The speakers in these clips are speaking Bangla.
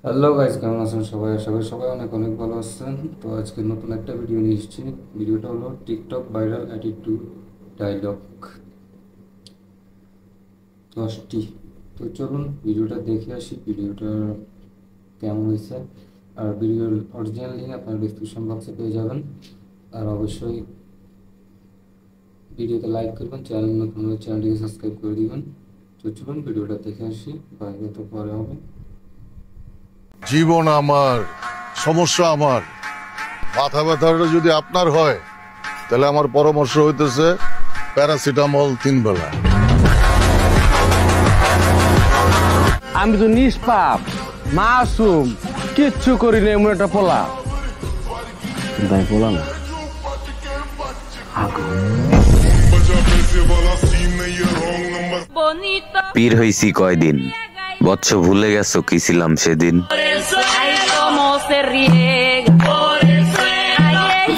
হ্যালো গাইস, কেমন আছেন সবাই? আশা করি সবাই অনেক অনেক ভালো আছেন। তো আজকে নতুন একটা ভিডিও নিয়ে এসেছি। ভিডিওটা হলো টিকটক ভাইরাল অ্যাটিটিউড ডায়লগ 10টি। তো চলুন ভিডিওটা দেখে আসি, ভিডিওটা কেমন হয়েছে। আর ভিডিওর অরিজিনাল লিঙ্ক আপনার ডিসক্রিপশন বক্সে পেয়ে যাবেন। আর অবশ্যই ভিডিওতে লাইক করবেন, চ্যানেল নতুন হলে চ্যানেলটিকে সাবস্ক্রাইব করে দিবেন। তো চলুন ভিডিওটা দেখে আসি, বাইরে তো পরে হবে। জীবন আমার, সমস্যা আমার, মাথা ব্যথাটা যদি আপনার হয় তাহলে আমার পরামর্শ হইতেছে প্যারাসিটামল 3 বেলা। আমি তো নিষ্পাপ মাসুম, কিচ্ছু করি না, এমন একটা পোলা। তাই পোলা না, পীর হইছি কয়দিন, বৎস ভুলে গেছো কি ছিলাম সেদিন।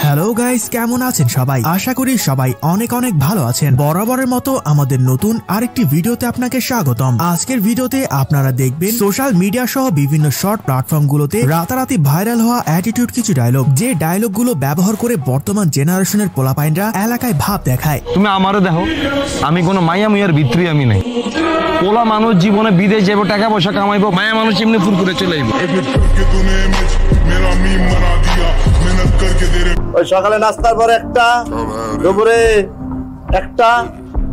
হ্যালো গাইস, কেমন আছেন সবাই? আশা করি সবাই অনেক অনেক ভালো আছেন। বরাবরের মতো আমাদের নতুন আরেকটি ভিডিওতে আপনাকে স্বাগতম। আজকের ভিডিওতে আপনারা দেখবেন সোশ্যাল মিডিয়া সহ বিভিন্ন শর্ট প্ল্যাটফর্মগুলোতে রাতারাতি ভাইরাল হওয়া অ্যাটিটিউড কিছু ডায়লগ, যে ডায়লগগুলো ব্যবহার করে বর্তমান জেনারেশনের পোলাপাইনরা এলাকায় ভাব দেখায়। তুমি আমারও দেখো, আমি কোনো মায়া মুয়ার ভিতরে আমি নাই। পোলা মানুষ জীবনে বিদেশ যাবো, টাকা পয়সা কামাইবো, মায়া মানুষ এমনি ফুল করে চলে যাবো। ওই সকালে নাস্তার পর একটা, দুপুরে একটা,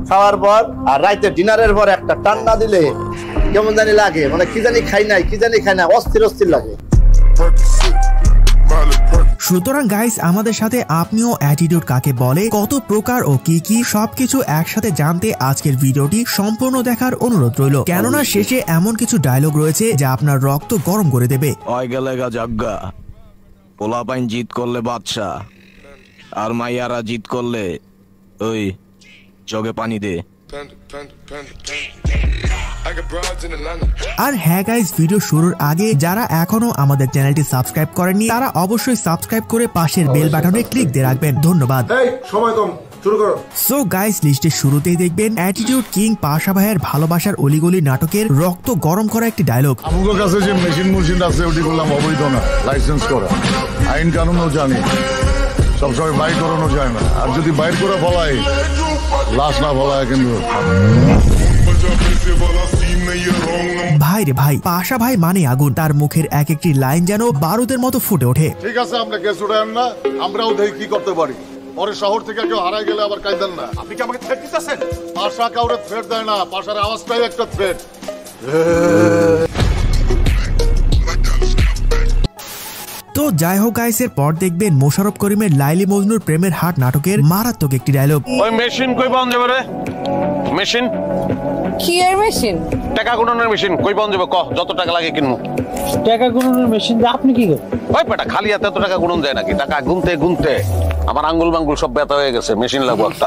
খাওয়ার পর আর রাইতে ডিনারের পর একটা টান না দিলে কেমন জানি লাগে, মানে কি জানি খাই নাই, অস্থির অস্থির লাগে। সুতরাং গাইস, আমাদের সাথে আপনিও অ্যাটিটিউড কাকে বলে, কত প্রকার ও কি কি সবকিছু একসাথে জানতে আজকের ভিডিওটি সম্পূর্ণ দেখার অনুরোধ রইল। কেননা শেষে এমন কিছু ডায়লগ রয়েছে যা আপনার রক্ত গরম করে দেবে। পোলাপাইন জিত করলে বাদশা, আর মাইয়ারা জিত করলে ওই জগে পানি দে। আর হ্যাঁ গাইস, ভিডিও শুরুর আগে যারা এখনো আমাদের চ্যানেলটি সাবস্ক্রাইব করেননি তারা অবশ্যই সাবস্ক্রাইব করে পাশের বেল বাটনে ক্লিক দিয়ে রাখবেন। ধন্যবাদ। সো গাইস, লিস্টের শুরুতেই দেখবেন অ্যাটিটিউড কিং পাশা ভাইয়ের ভালোবাসার অলিগলি নাটকের রক্ত গরম করা একটি ডায়লগ। আমার কাছে যে মেশিন আছে ওটি বললাম অবৈধ না, লাইসেন্স করা, আইন কানুনও জানি, সবসময় বাইর করানো যায় না। আর যদি বাইর করে ফলায়, লাশ না ফলায় কিন্তু। ভাই রে ভাই, পাশা ভাই মানে আগুন, তার মুখের এক একটি লাইন যেন বারুদের মতো ফুটে ওঠে। ঠিক আছে, আমরা কেস উঠায়েন না, আমরাও দেখি কি করতে পারি। পরে শহর থেকে কেউ হারাই গেলে আবার কাইদেন না। আপনি কি আমাকে থ্রেট দিতেছেন? পাশা কাউরে থ্রেট দেয় না, পাশার আওয়াজটাই একটা থ্রেট। তো যাই হোক গাইস, এর পর দেখবেন মোশাররফ করিমের লাইলি মজনুর প্রেমের হাট নাটকের মারাত্মক একটি ডায়লগ। ওই মেশিন কই পাওয়া যাবে রে? মেশিন কি এর মেশিন? টাকা গুণনের মেশিন কই পাওয়া যাবে? কহ, যত টাকা লাগে কিনবো। টাকা গুণনের মেশিন দিয়ে আপনি কি করেন? ওই বেটা, খালি হাতে এত টাকা গুণন যায় নাকি? টাকা গুনতে গুনতে আমার আঙ্গুল মাঙ্গুল সব ব্যথা হয়ে গেছে, মেশিন লাগবো একটা।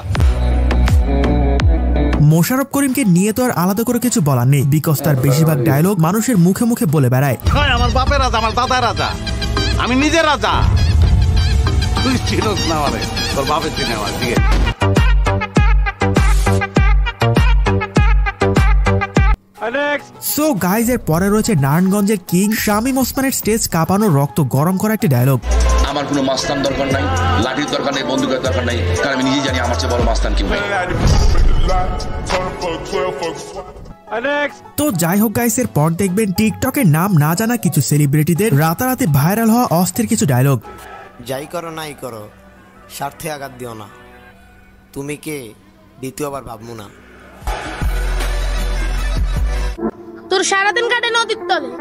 মোশাররফ করিমকে নিয়ে তো আর আলাদা করে কিছু বলার নেই, বিকজ তার বেশিরভাগ ডায়লগ মানুষের মুখে মুখে বলে বেড়ায়। আমার বাপের রাজা, আমার দাদার রাজা, আমি নিজের রাজা। তুই চিনোস না আমারে, তোর বাপের চিনে আমার। ঠিক আছে, সো গাইজ, এর পরে রয়েছে নারায়ণগঞ্জের কিং শামীম ওসমানের স্টেজ কাঁপানো রক্ত গরম করা একটি ডায়লগ। আমার কোনো মাস্তান দরকার নাই, লাঠির দরকার নাই, বন্দুকের দরকার নাই, কারণ আমি নিজেই জানি আমার চেয়ে বড় মাস্তান কেউ নাই। তো যাই হোক গাইস, এর পর দেখবেন টিকটকের নাম না জানা কিছু সেলিব্রিটিদের রাতারাতি ভাইরাল হওয়া অস্থির কিছু ডায়লগ। যাই করো নাই করো, স্বার্থে আঘাত দিও না, তুমি কে দ্বিতীয়বার ভাববো না। তোর সারাদিন কাটে নদীর তলে,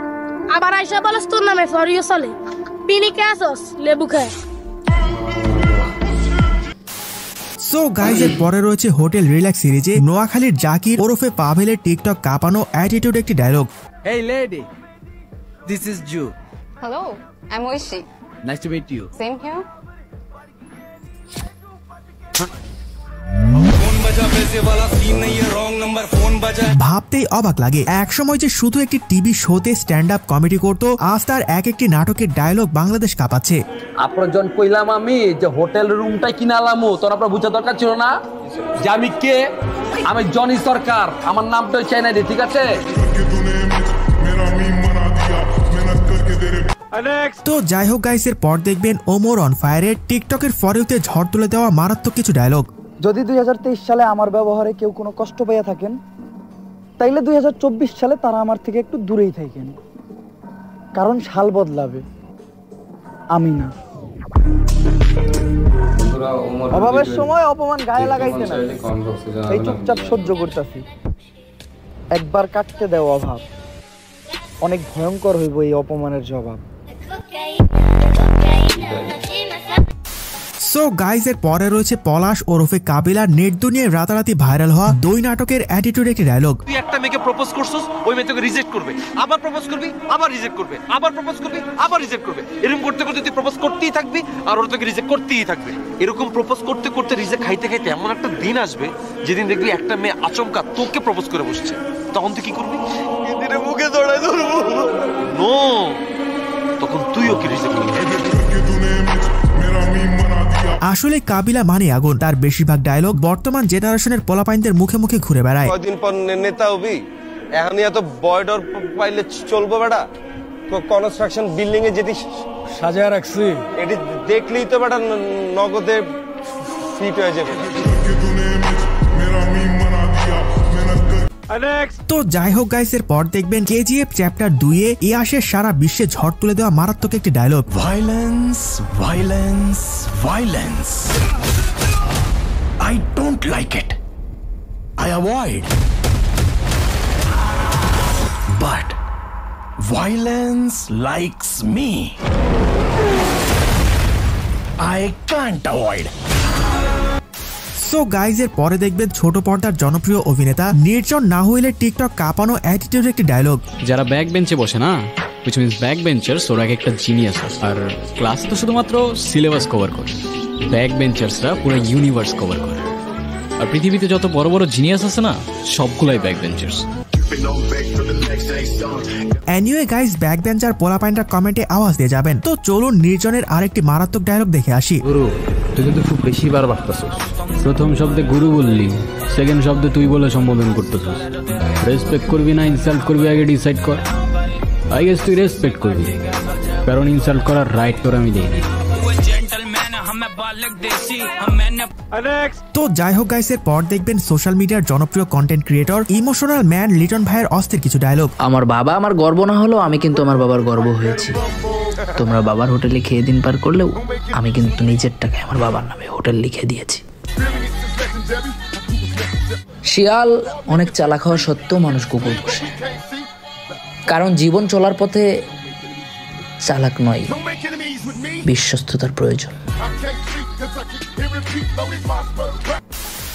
আবার আইসা বলস তোর নামে ফরিও চলে, পিনিকে আসস লেবু খায়। সো গাইজ, এর পরে রয়েছে হোটেল রিল্যাক্স সিরিজে নোয়াখালীর জাকির ওরফে পাভেলের টিকটক কাঁপানো অ্যাটিটিউড একটি dialogue. Hey lady, this is Ju. Hello, I'm Oishi. Nice to meet you. Same here. ভাবতেই অবাক লাগে, একসময় যে শুধু একটি টিভি শোতে স্ট্যান্ড আপ কমেডি করতো, আজ তার এক একটি নাটকের ডায়লগ বাংলাদেশ কাঁপাচ্ছে। আপনার জন কইলাম আমি যে হোটেল রুমটাই কিনালামু, তোর আপনার বুঝা দরকার ছিল না যে আমি কে? আমি জনি সরকার, আমার নামটাই চাই না, ঠিক আছে? তো যাই হোক গাইস, এর পর দেখবেন ওমর অন ফায়ারের টিকটকের ফরেউতে ঝড় তুলে দেওয়া মারাত্মক কিছু ডায়লগ। যদি 2023 সালে আমার ব্যবহারে কেউ কোনো কষ্ট পাইয়া থাকেন, তাইলে 2024 সালে তারা আমার থেকে একটু দূরেই থাকেন, কারণ সাল বদলাবে, আমি না। অভাবের সময় অপমান গায়ে লাগাইতে না, এই চুপচাপ সহ্য করতেছি। একবার কাটতে দেও অভাব, অনেক ভয়ঙ্কর হইব এই অপমানের জবাব। সো গাইজ, এর পরে রয়েছে পলাশ ওরফে কাবিলা নেট দুনিয়ায় রাতারাতি ভাইরাল হওয়া দই নাটকের অ্যাটিটিউড একটি ডায়লগ। তুই একটা মেয়েকে প্রপোজ করছিস, ওই মেয়ে তোকে রিজেক্ট করবে, আবার প্রপোজ করবি, আবার রিজেক্ট করবে, আবার প্রপোজ করবি, আবার রিজেক্ট করবে। এরকম করতে করতে তুই প্রপোজ করতেই থাকবি আর ওরা তোকে রিজেক্ট করতেই থাকবে। এরকম প্রপোজ করতে করতে রিজেক্ট খাইতে খাইতে এমন একটা দিন আসবে যেদিন দেখবি একটা মেয়ে আচমকা তোকে প্রপোজ করে বসছে। তখন তুই কি করবি? দিনে মুখে জড়াই ধরবো। নো, তখন তুই ওকে রিজেক্ট করবি। আসলে কাবিলা মানে আগুন, তার বেশিরভাগ ডায়লগ বর্তমান জেনারেশনের পোলাপাইনদের মুখে মুখে ঘুরে বেড়ায়। কয়দিন পর নেতা হবি, এখন এত বয়ডর পাইলে চলবো বেটা? কনস্ট্রাকশন বিল্ডিং এ যেটি সাজায় রাখছি, এটি দেখলেই তো বেটা নগদে ফিট হয়ে যাবে। তো যাই হোক গাইস, এর পর দেখবেন কেজিএফ চ্যাপ্টার 2-এ ইয়াসের সারা বিশ্বে ঝড় তুলে দেওয়া মারাত্মক একটি ডায়লগ। Violence, violence, violence. I don't like it. I avoid. But violence likes me. I can't avoid. So guys, এর পরে দেখবেন ছোট পর্দার জনপ্রিয় অভিনেতা নির্জন নাহুইলের টিকটক কাঁপানো অ্যাটিটিউড একটি ডায়লগ। যারা ব্যাক বেঞ্চে বসে না, which means ব্যাক বেঞ্চার্স, ওরা একটা জিনিয়াস। আর ক্লাস তো শুধুমাত্র সিলেবাস কভার করে, ব্যাক বেঞ্চার্সরা পুরো ইউনিভার্স কভার করে। আর পৃথিবীতে যত বড় বড় জিনিয়াস আছে না, সবগুলাই back benchers. Anyway guys, back bencher পোলাপাইনরা কমেন্টে আওয়াজ দিয়ে যাবেন। তো চলুন নির্জনের আরেকটি মারাত্মক ডায়লগ দেখে আসি। গুরু, তুই কিন্তু খুব বেশি বার বাড়তেছিস। প্রথম শব্দে গুরু বললি, সেকেন্ড শব্দে তুই বলে সম্বোধন করতেছিস। রেসপেক্ট করবি না ইনসাল্ট করবি আগে ডিসাইড কর। আই গেস তুই রেসপেক্ট করবি, কারণ ইনসাল্ট করার রাইট তোর আমি দেই। তো যাই হোক গাইস, এর পর দেখবেন সোশ্যাল মিডিয়ার জনপ্রিয় content creator emotional man Liton ভাইয়ের অস্থির কিছু ডায়লগ। আমার বাবা আমার গর্ব না হলেও আমি কিন্তু আমার বাবার গর্ব হয়েছি। তোমরা বাবার হোটেলে খেয়ে দিন পার করলেও আমি কিন্তু নিজের টাকায় আমার বাবার নামে হোটেল লিখে দিয়েছি। শিয়াল অনেক চালাক হওয়া সত্ত্বেও মানুষ কুকুর পোষে, কারণ জীবন চলার পথে চালাক নয়, বিশ্বস্ততার প্রয়োজন।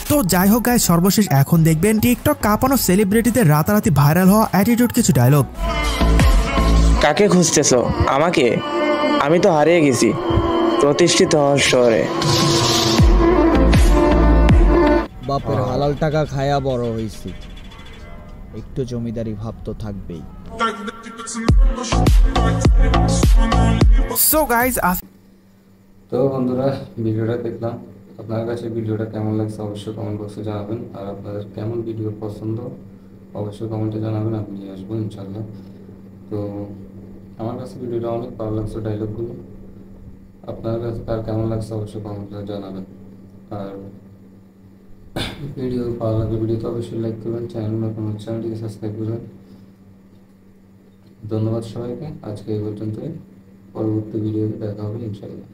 তো যাই হোক গাইস, সর্বশেষ এখন দেখবেন টিকটক কাঁপানো সেলিব্রিটিদের রাতারাতি ভাইরাল হওয়া অ্যাটিটিউড কিছু ডায়লগ। কাকে খুঁজতেছো? আমাকে? আমি তো হারিয়ে গেছি প্রতিষ্ঠিত হওয়ার শহরে। বাপের হালাল টাকা খায়া বড় হইছি, একটু জমিদারি ভাব তো থাকবেই। সো গাইস, তো বন্ধুরা, ভিডিওটা দেখলাম, আপনার কাছে ভিডিওটা কেমন লাগছে অবশ্যই কমেন্ট বক্সে জানাবেন। আর আপনাদের কেমন ভিডিও পছন্দ অবশ্যই কমেন্টে জানাবেন, আমি নিয়ে আসবো ইনশাল্লাহ। তো আমার কাছে ভিডিওটা অনেক ভালো লাগছে, ডায়লগগুলো। আপনার কাছে তার কেমন লাগছে অবশ্যই কমেন্টে জানাবেন। আর ভিডিও ভালো লাগলে ভিডিওতে অবশ্যই লাইক করবেন, চ্যানেলটিকে সাবস্ক্রাইব করবেন। ধন্যবাদ সবাইকে, আজকে এই পর্যন্তই। পরবর্তী ভিডিওতে দেখা হবে ইনশাল্লাহ।